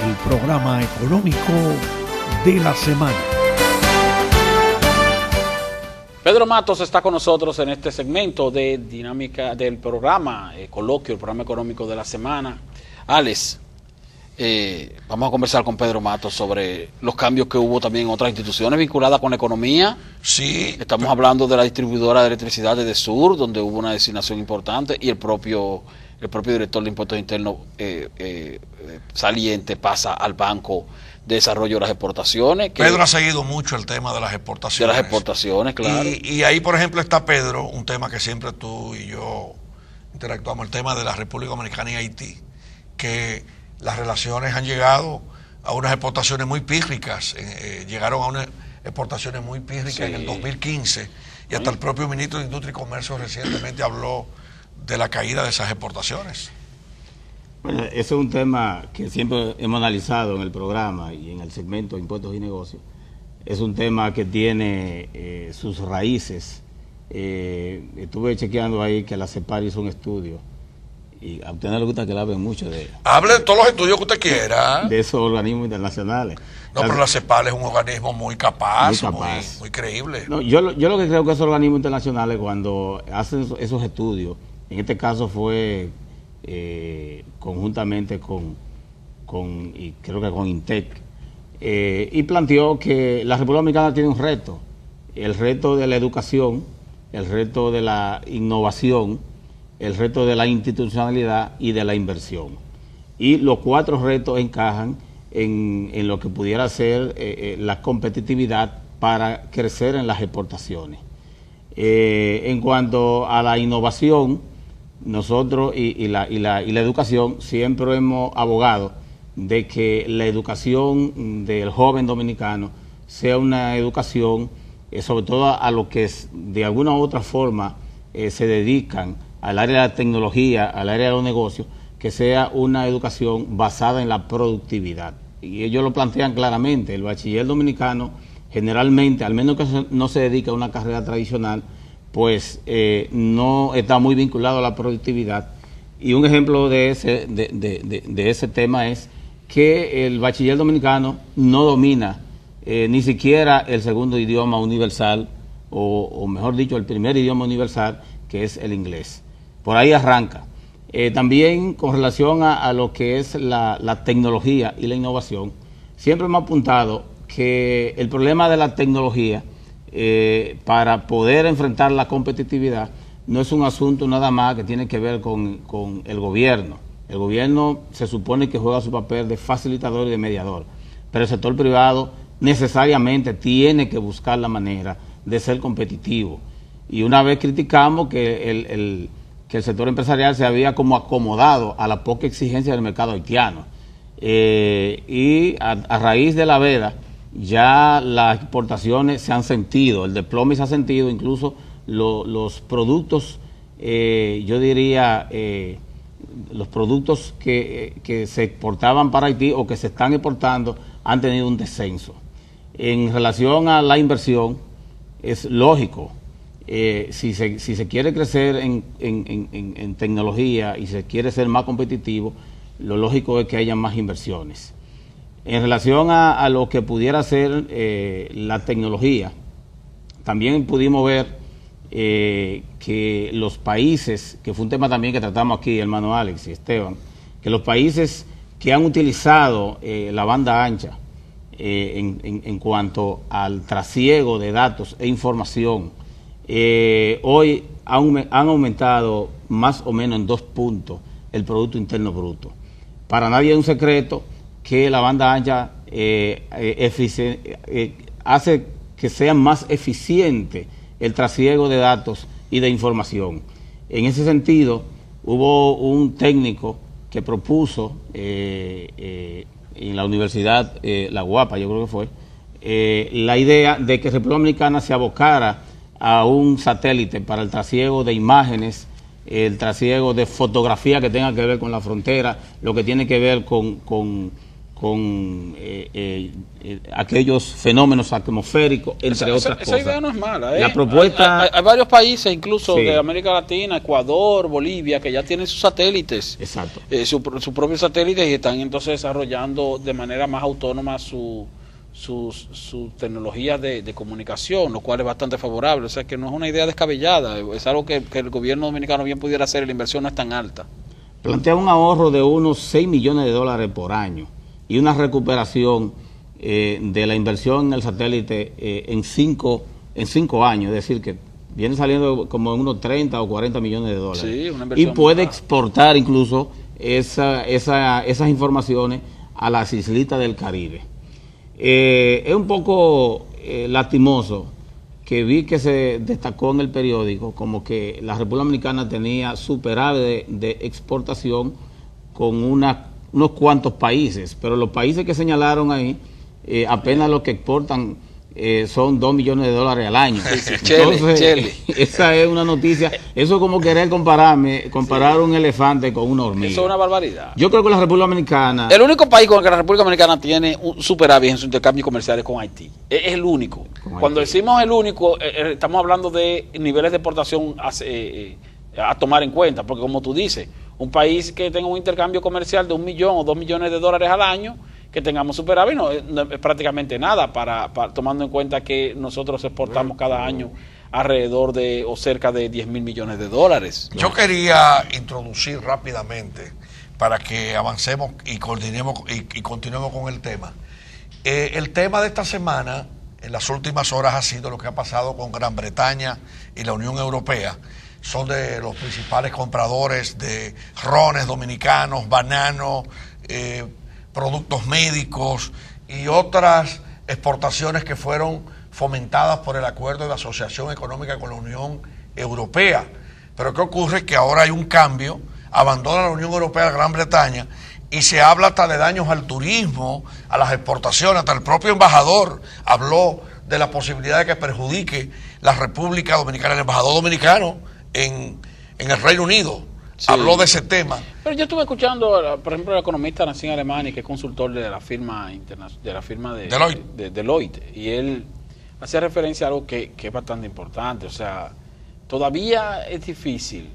el programa económico de la semana. Pedro Matos está con nosotros en este segmento de dinámica del programa, coloquio, el programa económico de la semana. Alex, vamos a conversar con Pedro Matos sobre los cambios que hubo también en otras instituciones vinculadas con la economía. Sí. Estamos hablando de la distribuidora de electricidad de Sur, donde hubo una designación importante, y el propio director de Impuestos Internos saliente pasa al Banco de Desarrollo de las Exportaciones. Pedro ha seguido mucho el tema de las exportaciones. De las exportaciones, claro. Y ahí, por ejemplo, está Pedro, un tema que siempre tú y yo interactuamos, el tema de la República Dominicana y Haití, que las relaciones han llegado a unas exportaciones muy pírricas, llegaron a unas exportaciones muy pírricas en el 2015, y hasta el propio ministro de Industria y Comercio recientemente habló de la caída de esas exportaciones. Bueno, ese es un tema que siempre hemos analizado en el programa y en el segmento de Impuestos y Negocios. Es un tema que tiene sus raíces. Estuve chequeando ahí que la CEPAL hizo un estudio, y a usted no le gusta que le hablen mucho de... Hable de todos los estudios que usted quiera. De esos organismos internacionales. No, pero la CEPAL es un organismo muy capaz, capaz. Muy creíble. No, yo lo que creo que esos organismos internacionales, cuando hacen esos estudios, en este caso fue conjuntamente y creo que con INTEC, y planteó que la República Dominicana tiene un reto, el reto de la educación, el reto de la innovación, el reto de la institucionalidad y de la inversión. Y los cuatro retos encajan en lo que pudiera ser la competitividad para crecer en las exportaciones. En cuanto a la innovación, nosotros y la educación siempre hemos abogado de que la educación del joven dominicano sea una educación, sobre todo a lo que de alguna u otra forma se dedican al área de la tecnología, al área de los negocios, que sea una educación basada en la productividad. Y ellos lo plantean claramente. El bachiller dominicano generalmente, al menos que no se dedica a una carrera tradicional, pues no está muy vinculado a la productividad. Y un ejemplo de ese tema es que el bachiller dominicano no domina ni siquiera el segundo idioma universal, o mejor dicho, el primer idioma universal, que es el inglés. Por ahí arranca. También con relación a lo que es la tecnología y la innovación, siempre hemos apuntado que el problema de la tecnología, para poder enfrentar la competitividad, no es un asunto nada más que tiene que ver con el gobierno. El gobierno se supone que juega su papel de facilitador y de mediador, pero el sector privado necesariamente tiene que buscar la manera de ser competitivo. Y una vez criticamos que el sector empresarial se había como acomodado a la poca exigencia del mercado haitiano. Y a raíz de la veda, ya las exportaciones se han sentido, el desplome se ha sentido, incluso los productos, yo diría, los productos que se exportaban para Haití o que se están exportando han tenido un descenso. En relación a la inversión, es lógico, si se quiere crecer en tecnología y se quiere ser más competitivo, lo lógico es que haya más inversiones. En relación a lo que pudiera ser la tecnología, también pudimos ver que los países, que fue un tema también que tratamos aquí, hermano Alex y Esteban, que los países que han utilizado la banda ancha en cuanto al trasiego de datos e información, hoy han aumentado más o menos en 2 puntos el Producto Interno Bruto. Para nadie es un secreto que la banda ancha hace que sea más eficiente el trasiego de datos y de información. En ese sentido, hubo un técnico que propuso en la universidad, la UAPA yo creo que fue, la idea de que República Dominicana se abocara a un satélite para el trasiego de imágenes, el trasiego de fotografía que tenga que ver con la frontera, lo que tiene que ver con con aquellos fenómenos atmosféricos, entre otras cosas. Esa idea no es mala. La propuesta... Hay varios países, incluso Sí. de América Latina, Ecuador, Bolivia, que ya tienen sus satélites, Exacto. su propio satélite, y están entonces desarrollando de manera más autónoma sus tecnologías de comunicación, lo cual es bastante favorable. O sea que no es una idea descabellada, es algo que el gobierno dominicano bien pudiera hacer, y la inversión no es tan alta. Plantea un ahorro de unos 6 millones de dólares por año y una recuperación de la inversión en el satélite en 5 años, es decir, que viene saliendo como en unos 30 o 40 millones de dólares. Sí, una y inversión puede muy exportar incluso esas informaciones a las islitas del Caribe. Es un poco lastimoso que vi que se destacó en el periódico como que la República Dominicana tenía superávit de exportación con unos cuantos países, pero los países que señalaron ahí apenas lo que exportan son 2 millones de dólares al año. Sí, Entonces, Chile. esa es una noticia. Eso es como querer comparar un elefante con una hormiga. Eso es una barbaridad. Yo creo que la República Dominicana... El único país con el que la República Dominicana tiene un superávit en sus intercambios comerciales con Haití. Es el único. Cuando Haití. decimos el único, estamos hablando de niveles de exportación a tomar en cuenta, porque como tú dices, un país que tenga un intercambio comercial de 1 millón o 2 millones de dólares al año, que tengamos superávit, no es prácticamente nada, tomando en cuenta que nosotros exportamos cada año alrededor de o cerca de 10 mil millones de dólares. Yo quería introducir rápidamente para que avancemos y coordinemos y continuemos con el tema. El tema de esta semana, en las últimas horas, ha sido lo que ha pasado con Gran Bretaña y la Unión Europea. Son de los principales compradores de rones dominicanos, bananos, productos médicos y otras exportaciones que fueron fomentadas por el acuerdo de asociación económica con la Unión Europea. Pero ¿qué ocurre? Que ahora hay un cambio, abandona la Unión Europea a Gran Bretaña y se habla hasta de daños al turismo, a las exportaciones, hasta el propio embajador habló de la posibilidad de que perjudique la República Dominicana, el embajador dominicano en el Reino Unido. Sí. Habló de ese tema. Pero yo estuve escuchando, por ejemplo, al economista nacido en Alemania, que es consultor de la firma de Deloitte, y él hacía referencia a algo que es bastante importante. O sea, todavía es difícil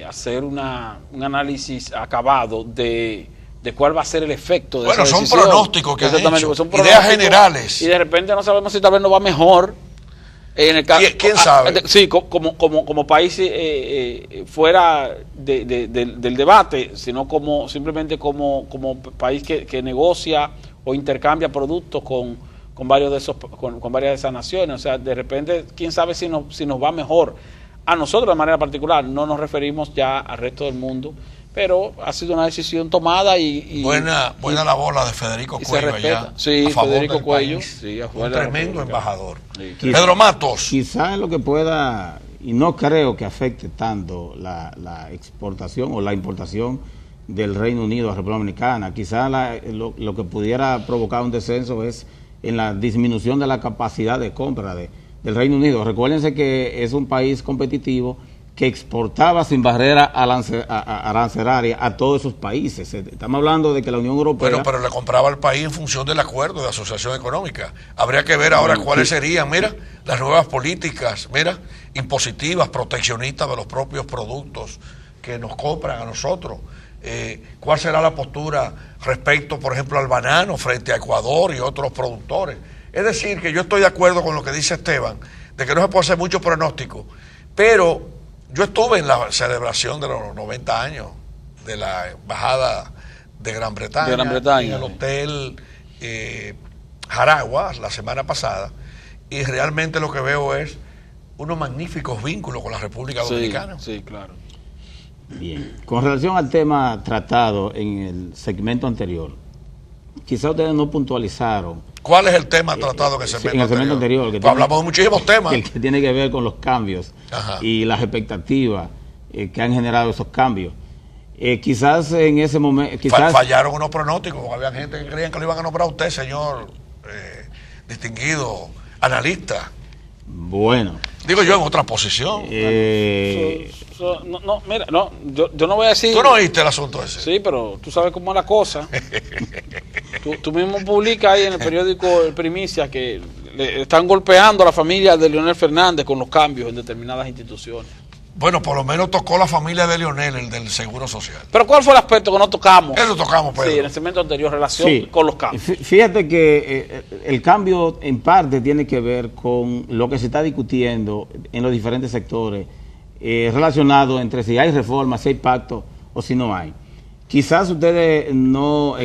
hacer un análisis acabado de cuál va a ser el efecto de esa decisión. Son pronósticos que han hecho, son ideas generales. Y de repente no sabemos si tal vez no va mejor. En el caso, ¿Quién sabe? Sí, como país fuera del debate, sino simplemente como país que negocia o intercambia productos con varias de esas naciones. O sea, de repente, quién sabe si nos va mejor. A nosotros de manera particular, no nos referimos ya al resto del mundo, pero ha sido una decisión tomada y buena labor la de Federico Cuello allá. Sí, a favor Federico del Cuello, país. sí, un tremendo embajador. Sí, Pedro Matos. Quizás lo que pueda, y no creo que afecte tanto la exportación o la importación del Reino Unido a la República Dominicana. Quizás lo que pudiera provocar un descenso es en la disminución de la capacidad de compra del Reino Unido. Recuérdense que es un país competitivo que exportaba sin barrera arancelaria a todos esos países. Estamos hablando de que la Unión Europea... Bueno, pero le compraba al país en función del acuerdo de asociación económica. Habría que ver ahora cuáles serían, las nuevas políticas, impositivas, proteccionistas de los propios productos que nos compran a nosotros. ¿Cuál será la postura respecto, por ejemplo, al banano frente a Ecuador y otros productores? Es decir, que yo estoy de acuerdo con lo que dice Esteban, de que no se puede hacer mucho pronóstico, pero yo estuve en la celebración de los 90 años de la Embajada de Gran Bretaña, en el Hotel Jaragua la semana pasada, y realmente lo que veo es unos magníficos vínculos con la República Dominicana. Sí, claro. Bien, con relación al tema tratado en el segmento anterior, quizá ustedes no puntualizaron. ¿Cuál es el tema tratado en el segmento anterior? Que hablamos de muchísimos temas. El que tiene que ver con los cambios. Ajá. Y las expectativas que han generado esos cambios. Quizás en ese momento... Fallaron unos pronósticos, había gente que creían que lo iban a nombrar a usted, señor distinguido analista. Bueno. Digo yo en otra posición. Mira, yo no voy a decir... ¿Tú no oíste el asunto ese? Sí, pero tú sabes cómo es la cosa. tú mismo publicas ahí en el periódico El Primicia que le están golpeando a la familia de Leonel Fernández con los cambios en determinadas instituciones. Bueno, por lo menos tocó la familia de Leonel, el del Seguro Social. Pero ¿cuál fue el aspecto que no tocamos? Eso tocamos, Pedro. Sí, en el segmento anterior, relación con los cambios. Fíjate que el cambio en parte tiene que ver con lo que se está discutiendo en los diferentes sectores relacionado entre si hay reforma, si hay pacto o si no hay. Quizás ustedes no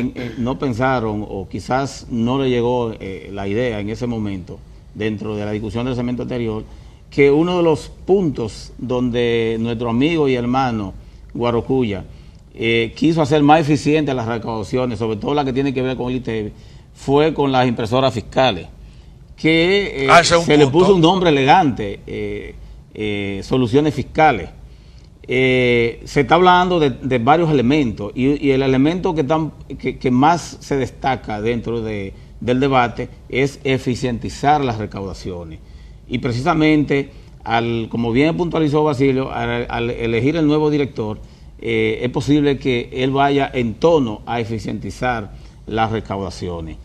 pensaron o quizás no le llegó la idea en ese momento, dentro de la discusión del segmento anterior, que uno de los puntos donde nuestro amigo y hermano Guarocuya quiso hacer más eficientes las recaudaciones, sobre todo la que tiene que ver con el ITEVI, fue con las impresoras fiscales, que se le puso un nombre elegante, soluciones fiscales. Se está hablando de varios elementos y el elemento que más se destaca dentro del debate es eficientizar las recaudaciones. Y precisamente, como bien puntualizó Basilio, al elegir el nuevo director, es posible que él vaya en tono a eficientizar las recaudaciones.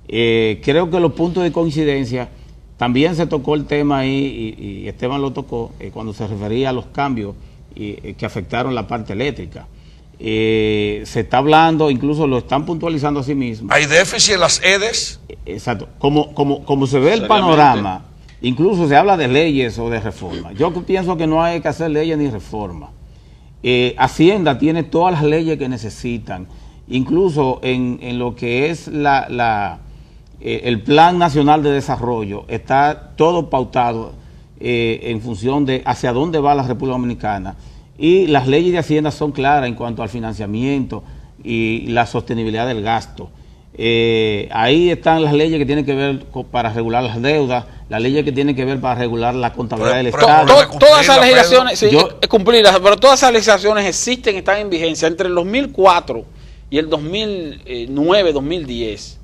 Creo que los puntos de coincidencia, también se tocó el tema ahí, y Esteban lo tocó, cuando se refería a los cambios que afectaron la parte eléctrica. Se está hablando, incluso lo están puntualizando a sí mismos. ¿Hay déficit en las EDES? Exacto. Como se ve el panorama, incluso se habla de leyes o de reformas. Yo pienso que no hay que hacer leyes ni reformas. Hacienda tiene todas las leyes que necesitan, incluso en lo que es el Plan Nacional de Desarrollo, está todo pautado en función de hacia dónde va la República Dominicana, y las leyes de Hacienda son claras en cuanto al financiamiento y la sostenibilidad del gasto. Ahí están las leyes que tienen que ver para regular las deudas, las leyes que tienen que ver para regular la contabilidad del Estado. Todas esas legislaciones, cumplirlas, pero todas esas legislaciones existen, están en vigencia. Entre el 2004 y el 2009, 2010,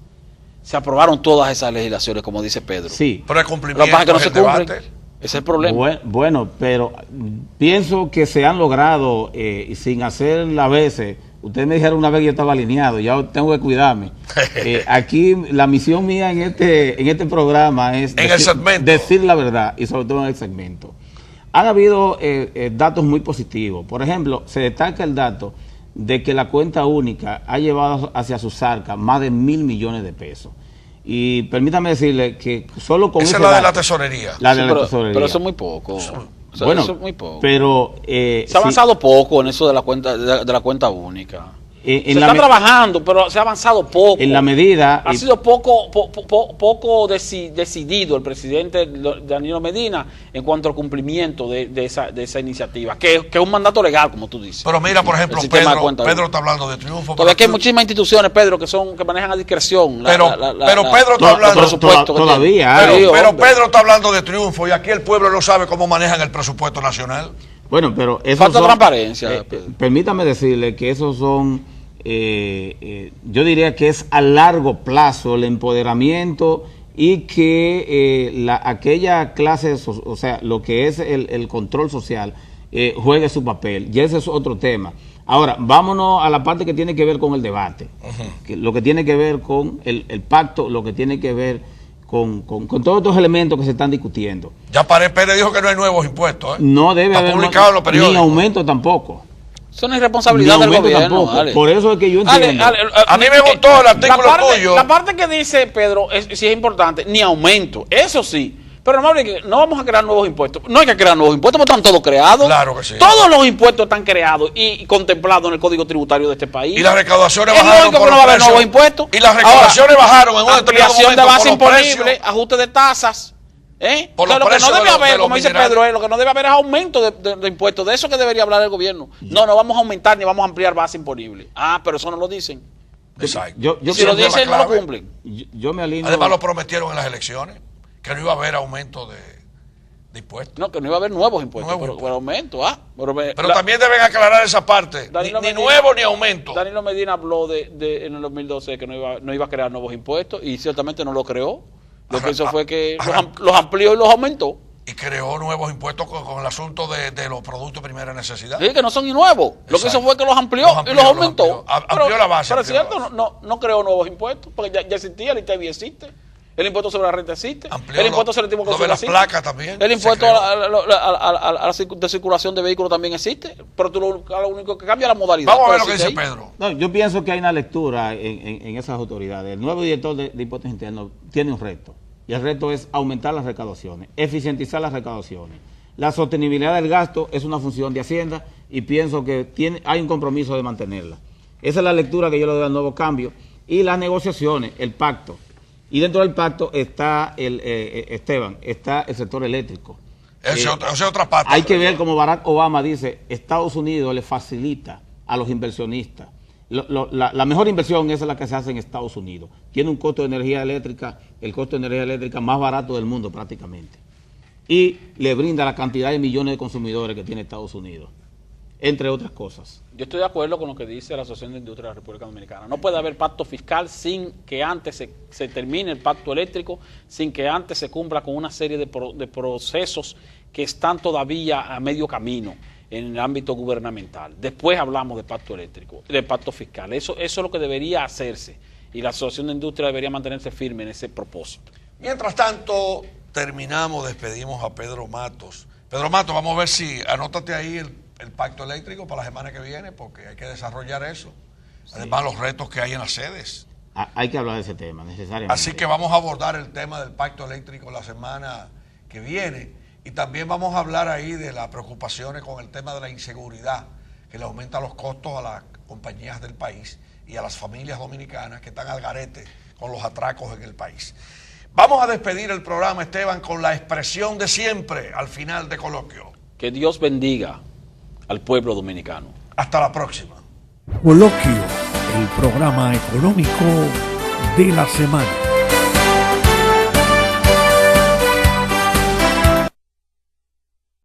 se aprobaron todas esas legislaciones, como dice Pedro. Sí. Pero el cumplimiento, lo que pasa es que no se cumplen. debate. Ese es el problema. Bueno, pero pienso que se han logrado, y sin hacer a veces. Ustedes me dijeron una vez que yo estaba alineado, ya tengo que cuidarme. Aquí la misión mía en este programa es decir la verdad, y sobre todo en el segmento. Han habido datos muy positivos. Por ejemplo, se destaca el dato de que la cuenta única ha llevado hacia sus arcas más de 1.000 millones de pesos. Y permítame decirle que solo con esa es la de la tesorería. La de la tesorería. Pero eso es muy poco. Bueno, eso es muy poco. Pero se ha avanzado poco en eso de la cuenta única. Se está trabajando, pero se ha avanzado poco. En la medida... Ha sido poco decidido el presidente Danilo Medina en cuanto al cumplimiento de esa iniciativa, que es un mandato legal, como tú dices. Pero mira, por ejemplo, Pedro está hablando de triunfo. Todavía hay muchísimas instituciones, Pedro, que manejan a discreción. Pero Pedro está hablando... Todavía. Pero Pedro está hablando de triunfo y aquí el pueblo no sabe cómo manejan el presupuesto nacional. Bueno, pero... Falta transparencia. Permítame decirle que esos son... yo diría que es a largo plazo el empoderamiento y que aquella clase, o sea, lo que es el control social, juegue su papel. Y ese es otro tema. Ahora, vámonos a la parte que tiene que ver con el debate, lo que tiene que ver con el pacto, lo que tiene que ver con todos estos elementos que se están discutiendo. Ya Pérez dijo que no hay nuevos impuestos. No debe haber publicado en los periódicos. Ni aumento tampoco. Eso no es responsabilidad del gobierno. Por eso es que yo entiendo. A mí me gustó el artículo tuyo. La parte que dice Pedro sí es importante, ni aumento, eso sí. Pero no vamos a crear nuevos impuestos. No hay que crear nuevos impuestos porque están todos creados. Claro que sí. Todos los impuestos están creados y contemplados en el Código Tributario de este país. Y las recaudaciones bajaron por no va a haber nuevos impuestos. Y las recaudaciones bajaron en un determinado momento. Ampliación de base imponible, ajuste de tasas. Lo que no debe haber, como dice Pedro, lo que no debe haber es aumento de impuestos. De eso que debería hablar el gobierno. No vamos a aumentar ni vamos a ampliar base imponible. Pero eso no lo dicen. Exacto. Si lo dicen, no lo cumplen. Yo me alineo. Además lo prometieron en las elecciones, que no iba a haber aumento de impuestos. No, que no iba a haber nuevos impuestos, pero aumento. Pero también deben aclarar esa parte. Ni nuevo ni aumento. Danilo Medina habló en el 2012 que no iba a crear nuevos impuestos y ciertamente no lo creó. Lo que hizo fue que los amplió y los aumentó. y creó nuevos impuestos con el asunto de los productos de primera necesidad. Sí, que no son ni nuevos. Lo que hizo fue que los amplió y los aumentó. Amplió la base. Pero es cierto, no creó nuevos impuestos, porque ya existía, el ITEVI existe. El impuesto sobre la renta existe. Amplió el impuesto selectivo lo de las placas también. El impuesto de circulación de vehículos también existe. Pero tú lo único que cambia es la modalidad. Vamos a ver lo que dice Pedro. No, yo pienso que hay una lectura en esas autoridades. El nuevo director de impuestos internos tiene un reto. Y el reto es aumentar las recaudaciones, eficientizar las recaudaciones. La sostenibilidad del gasto es una función de Hacienda y pienso que hay un compromiso de mantenerla. Esa es la lectura que yo le doy al nuevo cambio. Y las negociaciones, el pacto. Y dentro del pacto está está el sector eléctrico. Esa es otra parte. Hay que ver como Barack Obama dice, Estados Unidos le facilita a los inversionistas. La mejor inversión es la que se hace en Estados Unidos. Tiene un costo de energía eléctrica, el costo de energía eléctrica más barato del mundo prácticamente. Y le brinda la cantidad de millones de consumidores que tiene Estados Unidos, entre otras cosas. Yo estoy de acuerdo con lo que dice la Asociación de Industria de la República Dominicana. No puede haber pacto fiscal sin que antes se termine el pacto eléctrico, sin que antes se cumpla con una serie de procesos que están todavía a medio camino en el ámbito gubernamental. Después hablamos de pacto eléctrico, de pacto fiscal. Eso es lo que debería hacerse y la Asociación de Industria debería mantenerse firme en ese propósito. Mientras tanto, despedimos a Pedro Matos. Pedro Matos, vamos a ver si anótate ahí el pacto eléctrico para la semana que viene, porque hay que desarrollar eso. Sí. Además, los retos que hay en las sedes. Hay que hablar de ese tema, necesariamente. Así que vamos a abordar el tema del pacto eléctrico la semana que viene. Y también vamos a hablar ahí de las preocupaciones con el tema de la inseguridad, que le aumenta los costos a las compañías del país y a las familias dominicanas que están al garete con los atracos en el país. Vamos a despedir el programa, Esteban, con la expresión de siempre al final de Coloquio. Que Dios bendiga al pueblo dominicano. Hasta la próxima. Coloquio, el programa económico de la semana.